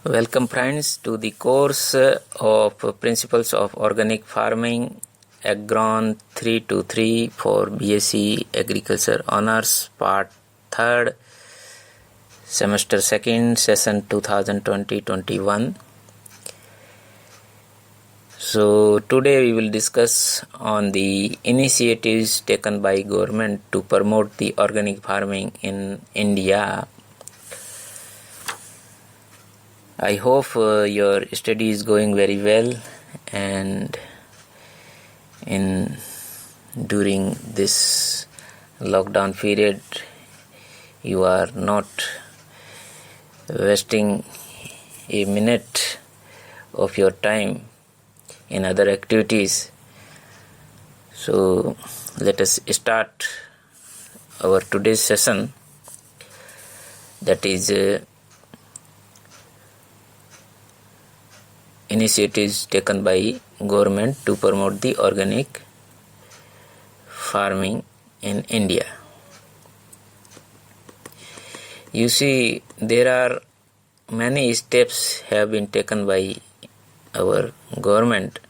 Welcome friends to the course of Principles of Organic Farming Agron 323 for BSc Agriculture Honours Part 3rd Semester 2nd Session 2020-21. So today we will discuss on the initiatives taken by government to promote the organic farming in India. I hope your study is going very well, and during this lockdown period you are not wasting a minute of your time in other activities. So let us start our today's session, that is initiatives taken by government to promote the organic farming in India. You see, there are many steps have been taken by our government.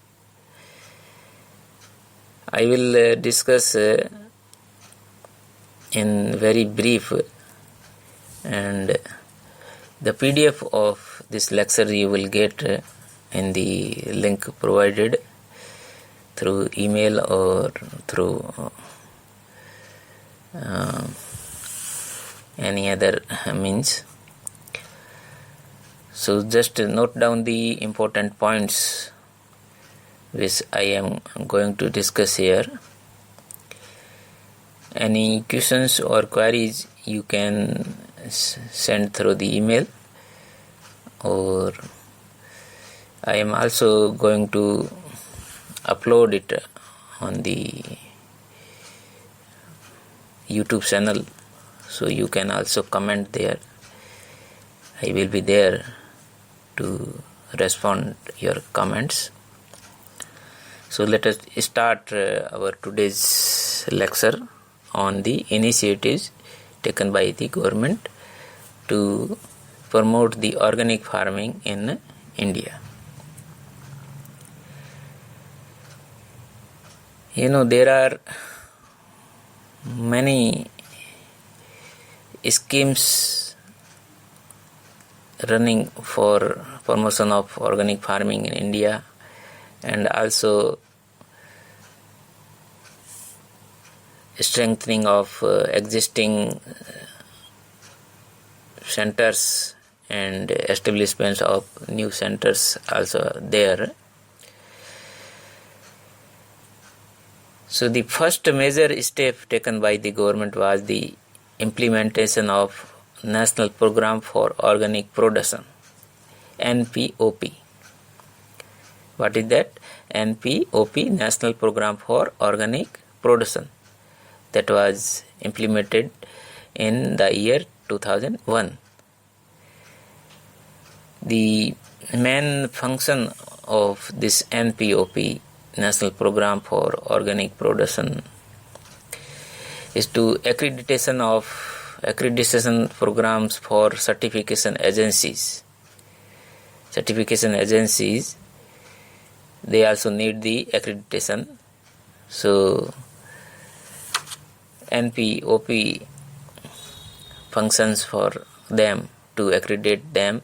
I will discuss in very brief, and the PDF of this lecture you will get in the link provided through email or through any other means. So just note down the important points which I am going to discuss here. Any questions or queries you can send through the email, or I am also going to upload it on the YouTube channel, so you can also comment there. I will be there to respond your comments. So let us start our today's lecture on the initiatives taken by the government to promote the organic farming in India. You know, there are many schemes running for promotion of organic farming in India, and also strengthening of existing centers and establishments of new centers also there. So the first major step taken by the government was the implementation of National Program for Organic Production, NPOP. What is that? NPOP, National Program for Organic Production, that was implemented in the year 2001. The main function of this NPOP, National Program for Organic Production, is to accreditation programs for certification agencies. Certification agencies, they also need the accreditation. So NPOP functions for them to accredit them,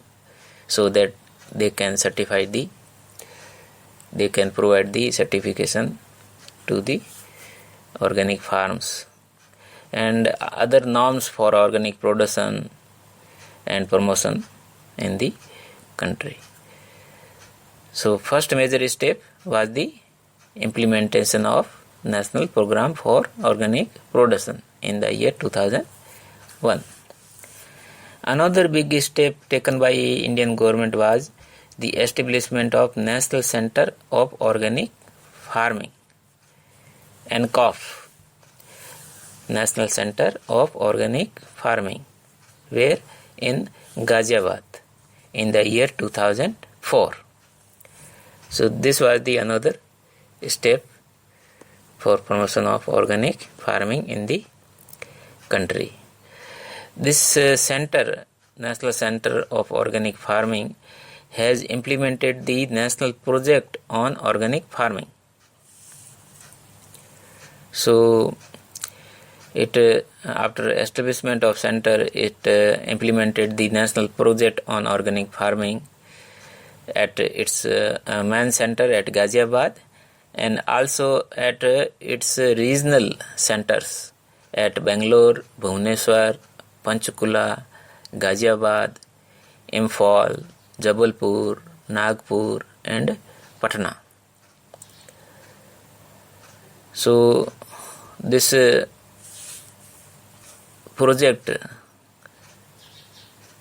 so that they can provide the certification to the organic farms, and other norms for organic production and promotion in the country. So first major step was the implementation of National Program for Organic Production in the year 2001. Another big step taken by Indian government was the establishment of National Center of Organic Farming, NCOF, National Center of Organic Farming, where in Ghaziabad in the year 2004. So this was the another step for promotion of organic farming in the country. This center National Center of Organic Farming has implemented the national project on organic farming. So, after establishment of center, it implemented the national project on organic farming at its main center at Ghaziabad, and also at its regional centers at Bangalore, Bhubaneswar, Panchkula, Ghaziabad, Imphal, Jabalpur, Nagpur and Patna. So this project,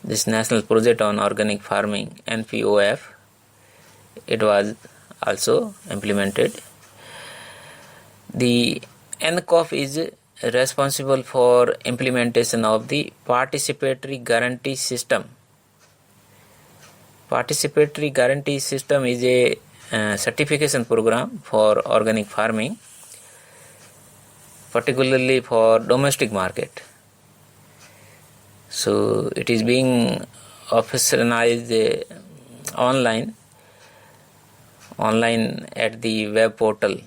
this National Project on Organic Farming, NPOF, it was also implemented. The NCOF is responsible for implementation of the Participatory Guarantee System. Participatory Guarantee System is a certification program for organic farming, particularly for domestic market. So it is being officialized online at the web portal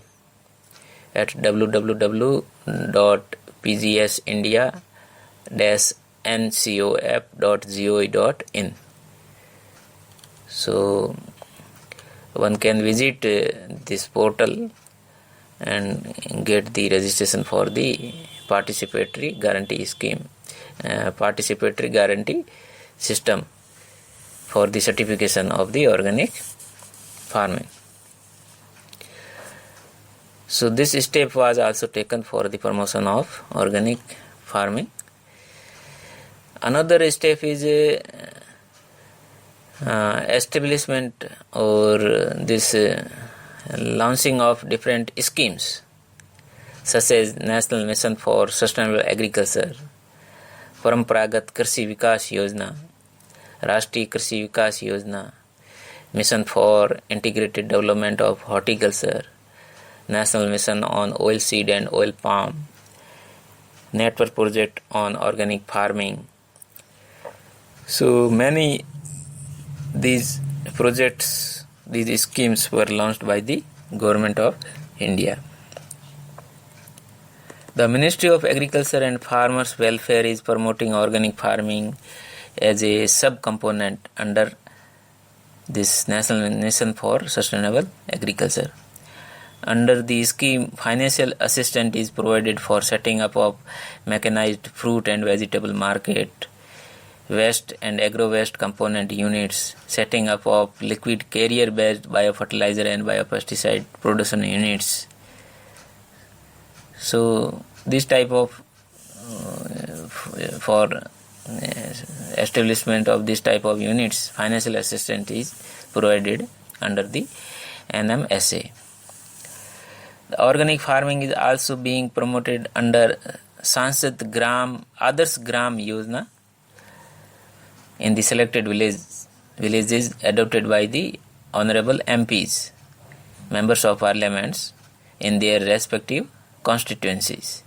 at www.pgsindia-ncof.gov.in. So one can visit this portal and get the registration for the participatory guarantee scheme, participatory guarantee system for the certification of the organic farming. So this step was also taken for the promotion of organic farming. Another step is establishment or this launching of different schemes such as National Mission for Sustainable Agriculture, Paramparagat Krishi Vikas Yojana, Rashtriya Krishi Vikas Yojana, Mission for Integrated Development of Horticulture, National Mission on Oilseed and Oil Palm, Network Project on Organic Farming. So many these projects, these schemes were launched by the Government of India. The Ministry of Agriculture and Farmers Welfare is promoting organic farming as a sub-component under this National Mission for Sustainable Agriculture. Under the scheme, financial assistance is provided for setting up of mechanized fruit and vegetable market, waste and agro-waste component units, setting up of liquid carrier-based biofertilizer and biopesticide production units. So this type of for establishment of this type of units, financial assistance is provided under the NMSA. The organic farming is also being promoted under Sansad Gram Adarsh Gram Yojana in the selected villages adopted by the honorable MPs, members of parliaments in their respective constituencies.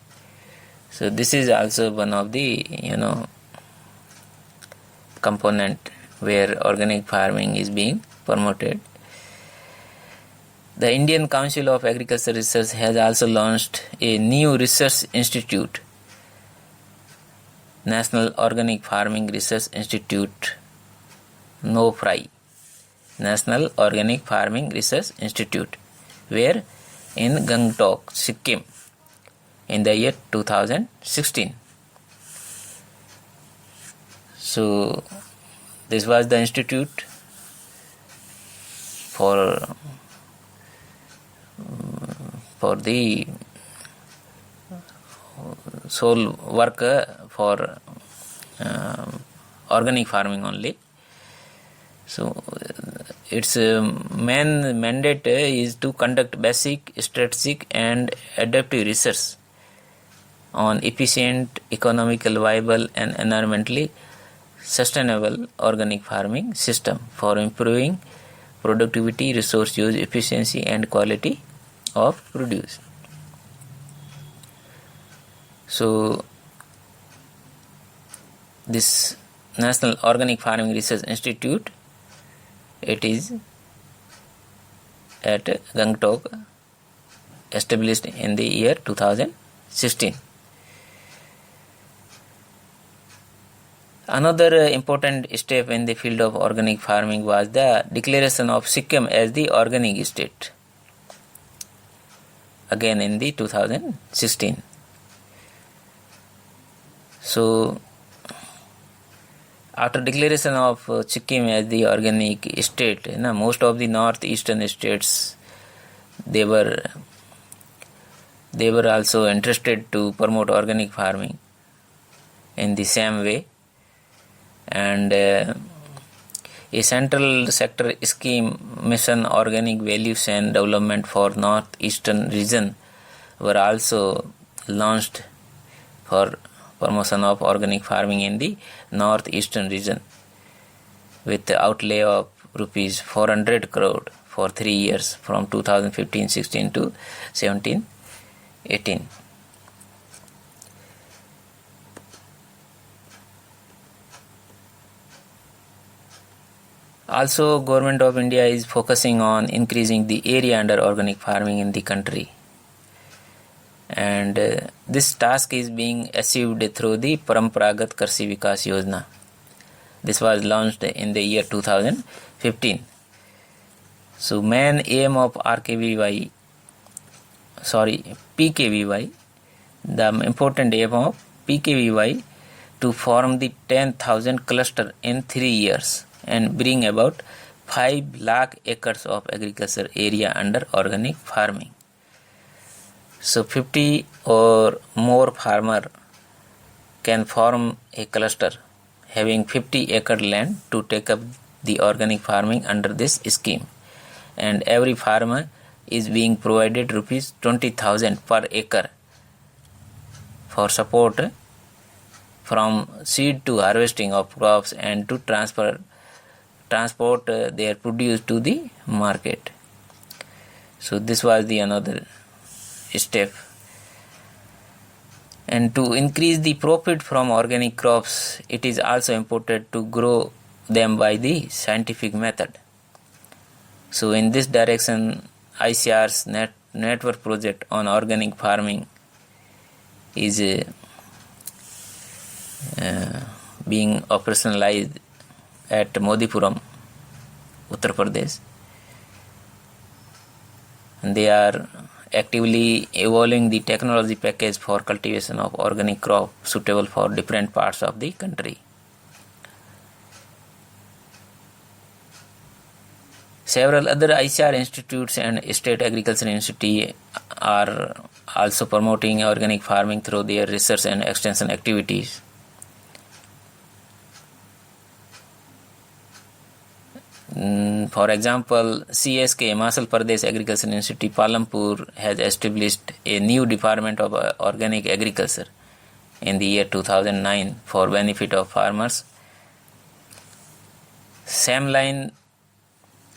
So this is also one of the component where organic farming is being promoted. The Indian Council of Agriculture Research has also launched a new research institute, National Organic Farming Research Institute, NOFRI, National Organic Farming Research Institute, where in Gangtok, Sikkim, in the year 2016. So this was the institute for the sole work for organic farming only. So its main mandate is to conduct basic, strategic and adaptive research on efficient, economical, viable and environmentally sustainable organic farming system for improving productivity, resource use, efficiency and quality of produce. So this National Organic Farming Research Institute. It is at Gangtok, established in the year 2016. Another important step in the field of organic farming was the declaration of Sikkim as the organic state, again in the 2016. So, after declaration of Sikkim as the organic state, most of the northeastern states, they were also interested to promote organic farming in the same way, and a central sector scheme, Mission Organic Values and Development for Northeastern Region, were also launched for promotion of organic farming in the northeastern region, with the outlay of rupees 400 crore for 3 years from 2015-16 to 17-18. Also, Government of India is focusing on increasing the area under organic farming in the country, and this task is being achieved through the Paramparagat Krishi Vikas Yojana. This was launched in the year 2015. So, main aim of PKVY, the important aim of PKVY to form the 10,000 cluster in 3 years and bring about 5 lakh acres of agriculture area under organic farming. So 50 or more farmer can form a cluster having 50 acre land to take up the organic farming under this scheme, and every farmer is being provided rupees 20,000 per acre for support from seed to harvesting of crops and to transport their produce to the market. So this was the another step. And to increase the profit from organic crops, it is also important to grow them by the scientific method. So in this direction, ICR's network project on organic farming is being operationalized at Modipuram, Uttar Pradesh. And they are actively evolving the technology package for cultivation of organic crop suitable for different parts of the country. Several other ICR institutes and state agriculture institutes are also promoting organic farming through their research and extension activities. For example, CSK, Himachal Pradesh Agriculture Institute, Palampur, has established a new department of organic agriculture in the year 2009 for benefit of farmers.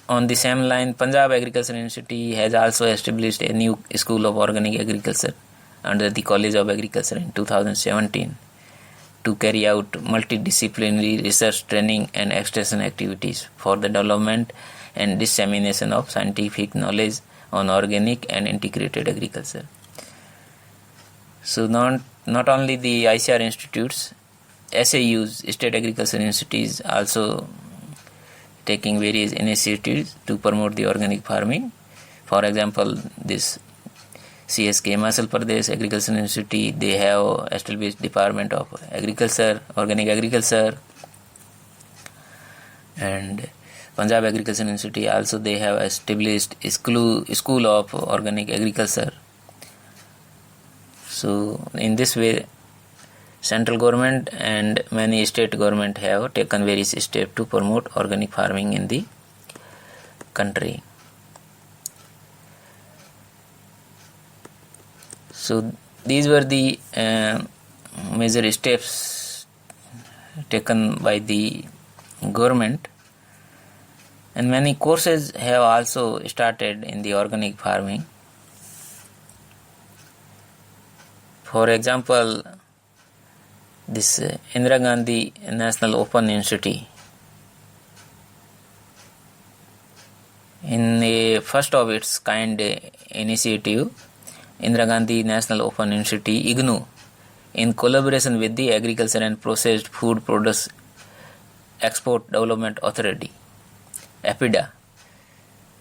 On the same line, Punjab Agriculture Institute has also established a new school of organic agriculture under the College of Agriculture in 2017 to carry out multidisciplinary research, training and extension activities for the development and dissemination of scientific knowledge on organic and integrated agriculture. So not only the ICR institutes, SAUs, State Agriculture Institutes, also taking various initiatives to promote the organic farming. For example, this CSK, Himachal Pradesh Agriculture Institute, they have established Department of Agriculture, Organic Agriculture, and Punjab Agriculture Institute also they have established a school of Organic Agriculture. So in this way, central government and many state government have taken various steps to promote organic farming in the country. So these were the major steps taken by the government, and many courses have also started in the organic farming. For example, this Indira Gandhi National Open University. In a first of its kind initiative, Indira Gandhi National Open University IGNOU, in collaboration with the Agriculture and Processed Food Products Export Development Authority (APIDA)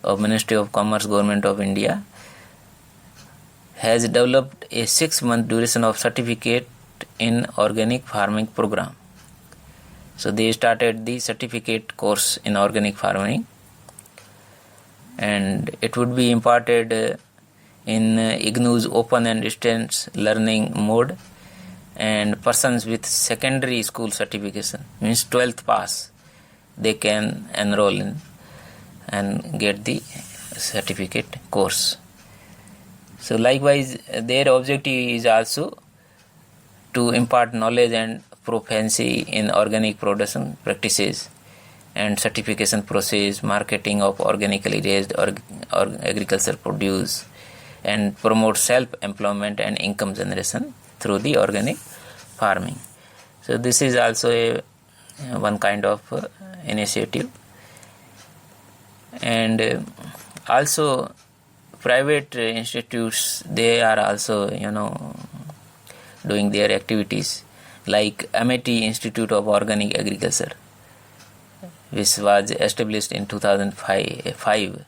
of Ministry of Commerce, Government of India, has developed a 6-month duration of certificate in organic farming program. So they started the certificate course in organic farming, and it would be imparted in IGNOU's open and distance learning mode, and persons with secondary school certification, means 12th pass, they can enroll in and get the certificate course. So likewise, their objective is also to impart knowledge and proficiency in organic production practices and certification process, marketing of organically raised or agriculture produce, and promote self-employment and income generation through the organic farming. So this is also one kind of initiative. And also private institutes, they are also doing their activities, like Amity Institute of Organic Agriculture, which was established in 2005.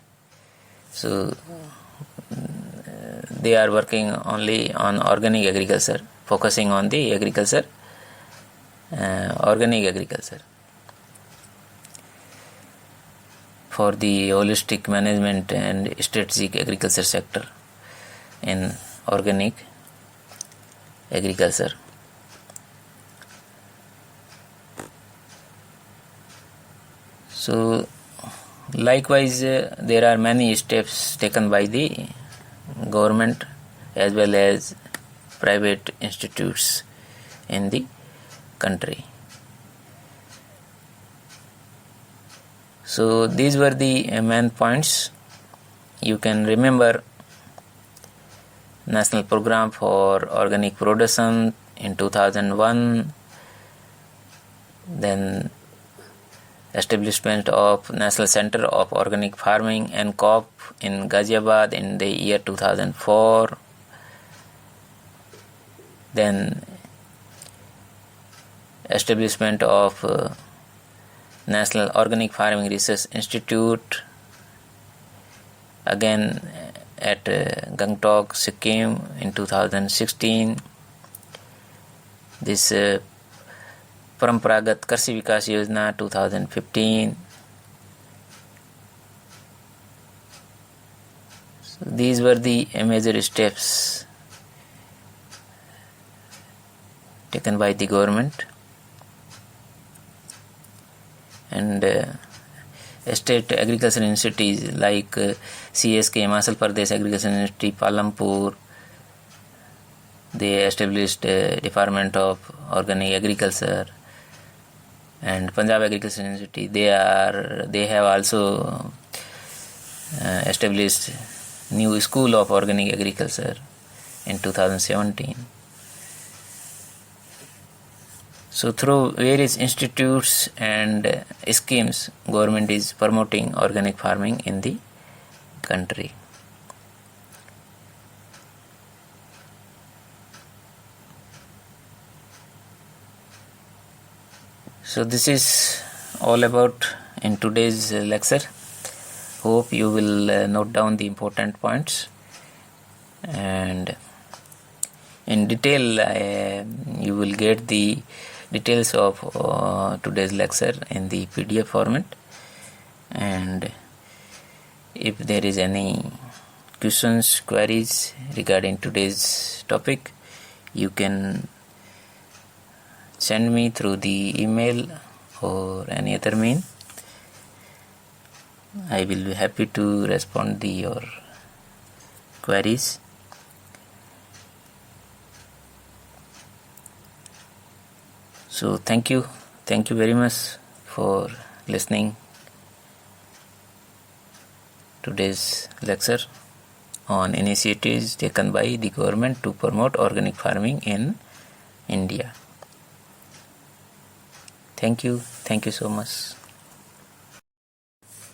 So they are working only on organic agriculture, focusing on the agriculture, organic agriculture, for the holistic management and strategic agriculture sector in organic agriculture. So likewise, there are many steps taken by the government as well as private institutes in the country. So these were the main points. You can remember National Program for Organic Production in 2001, then establishment of National Center of Organic Farming and COP in Ghaziabad in the year 2004, then establishment of National Organic Farming Research Institute, again at Gangtok, Sikkim in 2016. This Paramparagat Krishi Vikas Yojana 2015. So these were the major steps taken by the government. And state agricultural universities like CSK, Himachal Pradesh Agricultural University, Palampur, they established Department of Organic Agriculture, and Punjab Agricultural University, they have also established new School of Organic Agriculture in 2017. So through various institutes and schemes, government is promoting organic farming in the country. So this is all about in today's lecture. Hope you will note down the important points, and in detail you will get the details of today's lecture in the PDF format. And if there is any questions, queries regarding today's topic, you can send me through the email or any other mean. I will be happy to respond to your queries. So thank you very much for listening today's lecture on initiatives taken by the government to promote organic farming in India. Thank you so much.